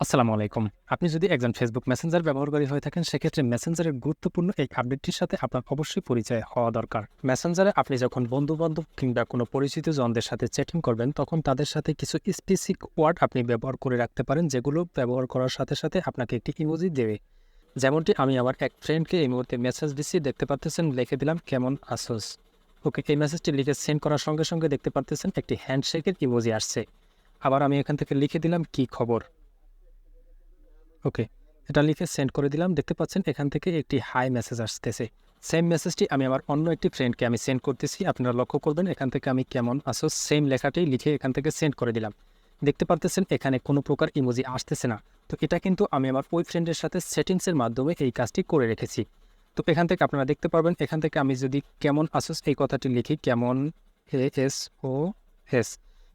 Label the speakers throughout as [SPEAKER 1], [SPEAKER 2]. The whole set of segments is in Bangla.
[SPEAKER 1] আসসালামু আলাইকুম। আপনি যদি একজন ফেসবুক মেসেঞ্জার ব্যবহারকারী হয়ে থাকেন, সেক্ষেত্রে মেসেঞ্জারের গুরুত্বপূর্ণ এই আপডেটটির সাথে আপনার অবশ্যই পরিচয় হওয়া দরকার। মেসেঞ্জারে আপনি যখন বন্ধু-বান্ধব কিংবা কোনো পরিচিত জনদের সাথে চ্যাটিং করবেন, তখন তাদের সাথে কিছু স্পেসিফিক ওয়ার্ড আপনি ব্যবহার করে রাখতে পারেন, যেগুলো ব্যবহার করার সাথে সাথে আপনাকে একটি ইমোজি দেবে। যেমনটি আমি আমার এক ফ্রেন্ডকে এই মুহূর্তে মেসেজ দিচ্ছি, দেখতে পারতেছেন, লিখে দিলাম কেমন আছোস। ওকে, এই মেসেজটি লিখে সেন্ড করার সঙ্গে সঙ্গে দেখতে পারতেছেন একটি হ্যান্ডশেকের ইমোজি আসছে। আবার আমি এখান থেকে লিখে দিলাম কি খবর। ওকে, এটা লিখে সেন্ড করে দিলাম। দেখতে পাচ্ছেন এখান থেকে একটি হাই মেসেজ আসতেছে। সেম মেসেজটি আমি আমার অন্য একটি ফ্রেন্ডকে আমি সেন্ড করতেছি। আপনারা লক্ষ্য করবেন এখান থেকে আমি কেমন আছো সেম লেখাটি লিখে এখান থেকে সেন্ড করে দিলাম। দেখতে পারতেছেন এখানে কোনো প্রকার ইমোজি আসতেছে না। তো এটা কিন্তু আমি আমার ওই ফ্রেন্ডের সাথে সেটিংসের মাধ্যমে এই কাজটি করে রেখেছি। তো এখান থেকে আপনারা দেখতে পারবেন, এখান থেকে আমি যদি কেমন আসোস এই কথাটি লিখি, কেমন এস,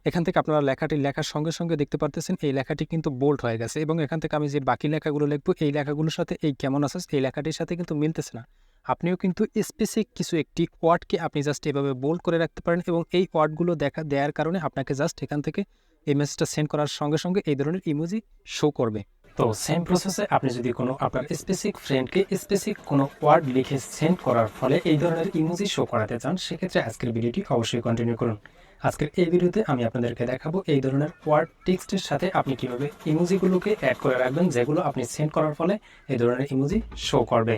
[SPEAKER 1] এখান থেকে আপনারা লেখাটি লেখার সঙ্গে সঙ্গে দেখতে পারতেছেন এই লেখাটি কিন্তু বোল্ড হয়ে গেছে, এবং এখান থেকে আমি যে বাকি লেখাগুলো লিখবো এই লেখাগুলোর সাথে এই কেমন আছিস এই লেখাটির সাথে কিন্তু মিলতেছে না। আপনিও কিন্তু স্পেসিফিক কিছু একটি ওয়ার্ডকে আপনি জাস্ট এভাবে বোল্ড করে রাখতে পারেন, এবং এই ওয়ার্ডগুলো দেওয়ার কারণে আপনাকে জাস্ট এখান থেকে এই মেসেজটা সেন্ড করার সঙ্গে সঙ্গে এই ধরনের ইমোজি শো করবে। তো সেম প্রসেসে আপনি যদি কোনো আপনার স্পেসিফিক ফ্রেন্ডকে স্পেসিফিক কোনো ওয়ার্ড লিখে সেন্ড করার ফলে এই ধরনের ইমোজি শো করাতে চান, সেক্ষেত্রে আজকের ভিডিওটি অবশ্যই কন্টিনিউ করুন। আজকের এই ভিডিওতে আমি আপনাদেরকে দেখাবো এই ধরনের ওয়ার্ড টেক্সটের সাথে আপনি কিভাবে ইমোজিগুলোকে অ্যাড করে রাখবেন, যেগুলো আপনি সেন্ড করার ফলে এই ধরনের ইমোজি শো করবে।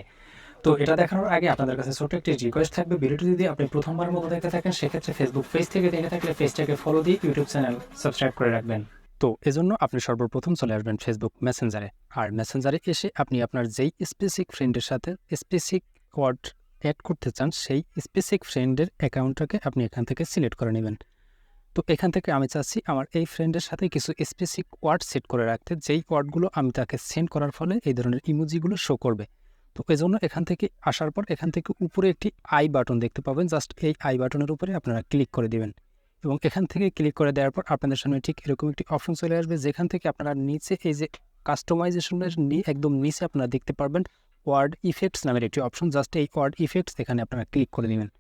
[SPEAKER 1] তো এটা দেখানোর আগে আপনাদের কাছে ছোট্ট একটি রিকোয়েস্ট থাকবে, ভিডিওটি যদি আপনি প্রথমবার মতো দেখে থাকেন, সেক্ষেত্রে ফেসবুক পেজ থেকে দেখে থাকলে পেজটাকে ফলো দিয়ে ইউটিউব চ্যানেল সাবস্ক্রাইব করে রাখবেন। তো এজন্য আপনি সর্বপ্রথম চলে আসবেন ফেসবুক মেসেঞ্জারে। আর মেসেঞ্জারে এসে আপনি আপনার যেই স্পেসিফিক ফ্রেন্ডের সাথে স্পেসিফিক ওয়ার্ড অ্যাড করতে চান, সেই স্পেসিফিক ফ্রেন্ডের অ্যাকাউন্টটাকে আপনি এখান থেকে সিলেক্ট করে নেবেন। তো এখান থেকে আমি চাচ্ছি আমার এই ফ্রেন্ডের সাথে কিছু স্পেসিফিক ওয়ার্ড সেট করে রাখতে, যেই ওয়ার্ডগুলো আমি তাকে সেন্ড করার ফলে এই ধরনের ইমোজিগুলো শো করবে। তো এই জন্য এখান থেকে আসার পর এখান থেকে উপরে একটি আই বাটন দেখতে পাবেন, জাস্ট এই আই বাটনের উপরে আপনারা ক্লিক করে দেবেন, এবং এখান থেকে ক্লিক করে দেওয়ার পর আপনাদের সামনে ঠিক এরকম একটি অপশন চলে আসবে, যেখান থেকে আপনারা নিচে এই যে কাস্টমাইজেশনের একদম নিচে আপনারা দেখতে পারবেন ওয়ার্ড ইফেক্টস নামের একটি অপশন। জাস্ট এই ওয়ার্ড ইফেক্টস এখানে আপনারা ক্লিক করে নেবেন।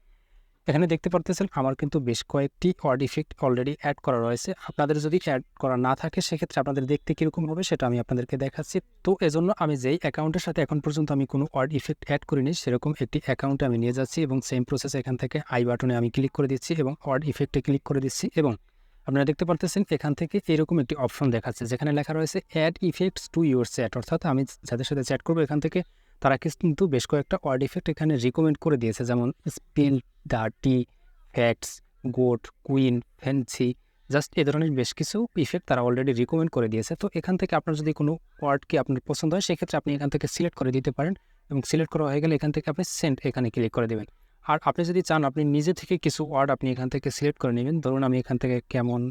[SPEAKER 1] এখানে দেখতে পারতেছেন আমার কিন্তু বেশ কয়েকটি ওয়ার্ড ইফেক্ট অলরেডি অ্যাড করা রয়েছে। আপনাদের যদি অ্যাড করা না থাকে, সেক্ষেত্রে আপনাদের দেখতে কীরকম হবে সেটা আমি আপনাদেরকে দেখাচ্ছি। তো এজন্য আমি যেই অ্যাকাউন্টের সাথে এখন পর্যন্ত আমি কোনো ওয়ার্ড ইফেক্ট অ্যাড করিনি, সেরকম একটি অ্যাকাউন্টে আমি নিয়ে যাচ্ছি, এবং সেম প্রসেস এখান থেকে আই বাটনে আমি ক্লিক করে দিচ্ছি এবং ওয়ার্ড ইফেক্টে ক্লিক করে দিচ্ছি, এবং আপনারা দেখতে পারতেছেন এখান থেকে এরকম একটি অপশন দেখাচ্ছে, যেখানে লেখা রয়েছে add effects to your chat. অর্থাৎ আমি যাদের সাথে চ্যাট করবো এখান থেকে তারা কিন্তু বেশ কয়েকটা ওয়ার্ড ইফেক্ট এখানে রিকমেন্ড করে দিয়েছে, যেমন spill, dirty, facts, goat, queen, fancy, just এ ধরনের বেশ কিছু ইফেক্ট তারা অলরেডি রিকমেন্ড করে দিয়েছে। তো এখান থেকে আপনার যদি কোনো ওয়ার্ডকে আপনার পছন্দ হয়, সেক্ষেত্রে আপনি এখান থেকে সিলেক্ট করে দিতে পারেন, এবং সিলেক্ট করা হয়ে গেলে এখান থেকে আপনি সেন্ড এখানে ক্লিক করে দেবেন। আর আপনি যদি চান আপনি নিজে থেকে কিছু ওয়ার্ড আপনি এখান থেকে সিলেক্ট করে নেবেন। ধরুন আমি এখান থেকে কেমন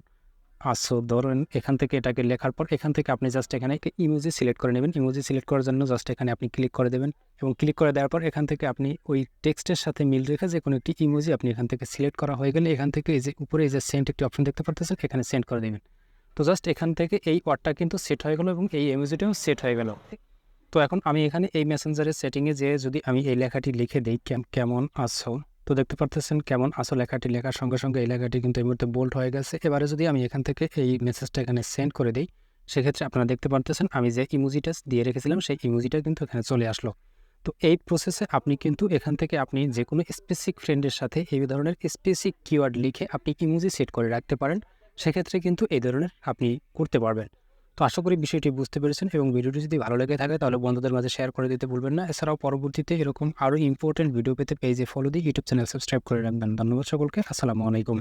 [SPEAKER 1] আছো, ধরুন এখান থেকে এটাকে লেখার পর এখান থেকে আপনি জাস্ট এখানে একটা ইমোজি সিলেক্ট করে নেবেন। ইমোজি সিলেক্ট করার জন্য জাস্ট এখানে আপনি ক্লিক করে দেবেন, এবং ক্লিক করে দেওয়ার পর এখান থেকে আপনি ওই টেক্সটের সাথে মিল রেখে যে কোনো একটি ইমোজি আপনি এখান থেকে সিলেক্ট করা হয়ে গেলে এখান থেকে এই যে উপরে এই যে সেন্ড একটি অপশন দেখতে পারতেছেন, এখানে সেন্ড করে দেবেন। তো জাস্ট এখান থেকে এই ওয়ার্ডটা কিন্তু সেট হয়ে গেল, এবং এই ইমোজিটাও সেট হয়ে গেল। তো এখন আমি এখানে এই মেসেঞ্জারের সেটিংয়ে যে যদি আমি এই লেখাটি লিখে দিই কেমন আছো, তো দেখতে পারতেছেন কেমন আছো লেখাটি লেখার সঙ্গে সঙ্গে এই লেখাটি কিন্তু এই মুহূর্তে বোল্ড হয়ে গেছে। এবারে যদি আমি এখান থেকে এই মেসেজটা এখানে সেন্ড করে দিই, সেক্ষেত্রে আপনারা দেখতে পারতেছেন আমি যে ইমোজিটা দিয়ে রেখেছিলাম সেই ইমোজিটা কিন্তু এখানে চলে আসলো। তো এই প্রসেসে আপনি কিন্তু এখান থেকে আপনি যে কোনো স্পেসিফিক ফ্রেন্ডের সাথে এই ধরনের স্পেসিফিক কিওয়ার্ড লিখে আপনি ইমোজি সেট করে রাখতে পারেন। সেক্ষেত্রে কিন্তু এই ধরনের আপনি করতে পারবেন। তো আশা করি বিষয়টি বুঝতে পেরেছেন, এবং ভিডিওটি যদি ভালো লেগে থাকে তাহলে বন্ধুদের মাঝে শেয়ার করে দিতে ভুলবেন না। এছাড়াও পরবর্তীতে এরকম আরও ইম্পর্টেন্ট ভিডিও পেতে পেজে ফলো দিয়ে ইউটিউব চ্যানেল সাবস্ক্রাইব করে রাখবেন। ধন্যবাদ সকলকে। আসসালামু আলাইকুম।